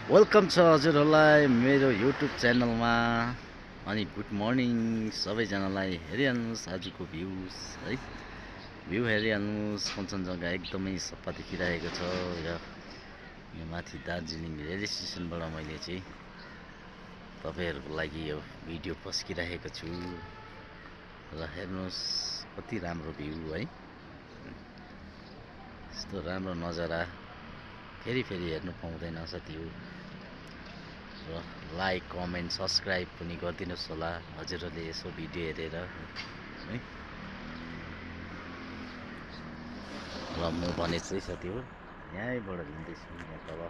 Welcome छ हजुरहरूलाई मेरो युट्युब च्यानलमा। अनि गुड मर्निङ सबैजनालाई। हेरिहाल्नुहोस् आजको भ्यूज है, भ्यू हेरिहाल्नुहोस्। कञ्चनजङ्घा एकदमै सफा देखिरहेको छ। यो माथि दार्जिलिङ रेल स्टेसनबाट मैले चाहिँ तपाईँहरूको लागि यो भिडियो पस्किरहेको छु र हेर्नुहोस् कति राम्रो भ्यू है। यस्तो राम्रो नजारा फेरि हेर्नु पाउँदैन साथीहरू। र लाइक कमेन्ट सब्सक्राइब पनि गरिदिनुहोस् होला हजुरहरूले यसो भिडियो हेरेर है। र म भने चाहिँ साथीहरू यहीँबाट हिँड्दैछु म तल।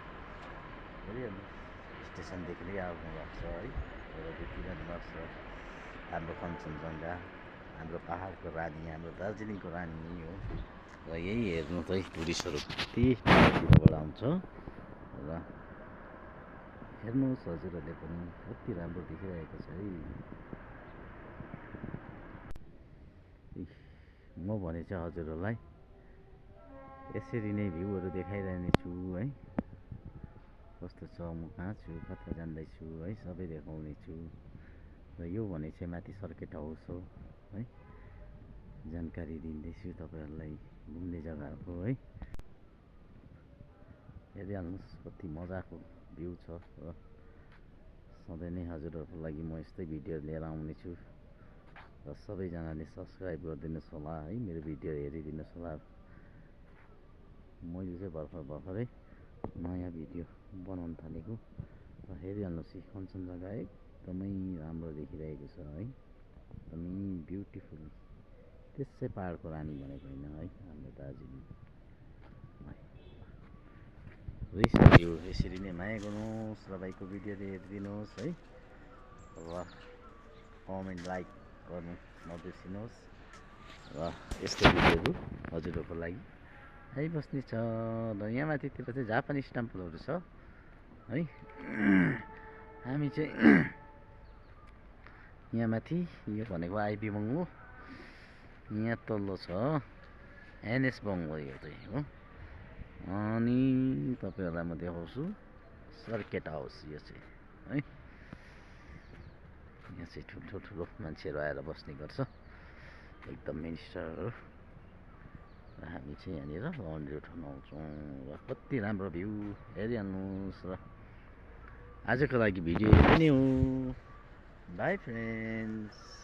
हेरिहाल्नु स्टेसनदेखि नै आउनु भएको छ है। र देखिरहनु भएको छ हाम्रो कञ्चनजङ्घा, हाम्रो पहाडको रानी, हाम्रो दार्जिलिङको रानी यही हो। र यही हेर्नु चाहिँ टुरिस्टहरू कति टाढातिरबाट आउँछ। र हेर्नुहोस् हजुरहरूले पनि कति राम्रो देखिरहेको छ है। म भने चाहिँ हजुरहरूलाई यसरी नै भ्यूहरू देखाइरहने छु है। कस्तो छ, म कहाँ छु, कता जाँदैछु है, सबै देखाउने छु। र यो भने चाहिँ माथि सर्किट हाउस हो है। जानकारी दिँदैछु तपाईँहरूलाई घुम्ने जग्गाहरूको है। हेरिहाल्नुहोस् कति मजाको भ्यू छ। र सधैँ नै हजुरहरूको लागि म यस्तै भिडियो लिएर आउने छु। र सबैजनाले सब्सक्राइब गरिदिनुहोस् होला है, मेरो भिडियो हेरिदिनुहोस् होला। मैले चाहिँ भर्खरै नयाँ भिडियो बनाउन थालेको। र हेरिहाल्नुहोस् कञ्चनजङ्घा एकदमै राम्रो देखिरहेको छ है, एकदमै ब्युटिफुल। त्यसै पहाडको रानी भनेको होइन है हाम्रो दार्जिलिङ। यसरी नै माया गर्नुहोस् र भाइको भिडियोले हेरिदिनुहोस् है। र कमेन्ट लाइक गर्नु नबिर्सिनुहोस्। र यस्तो भिडियोहरू हजुरहरूको लागि आइबस्ने छ। र यहाँ माथितिर चाहिँ जापानिज टेम्पलहरू छ है। हामी चाहिँ यहाँ माथि यो भनेको आइबी बङ्गलो, यहाँ तल्लो छ एनएस बङ्गलो यो चाहिँ हो। अनि तपाईँहरूलाई म देखाउँछु सर्किट हाउस यो चाहिँ है। यहाँ चाहिँ ठुलो मान्छेहरू आएर बस्ने गर्छ, एकदम मिनिस्टरहरू। र हामी चाहिँ यहाँनिर लन्ड्री उठाउन आउँछौँ। र कति राम्रो भ्यू हेरिहाल्नुहोस्। र आजको लागि भिडियो यति नै हो। By friends.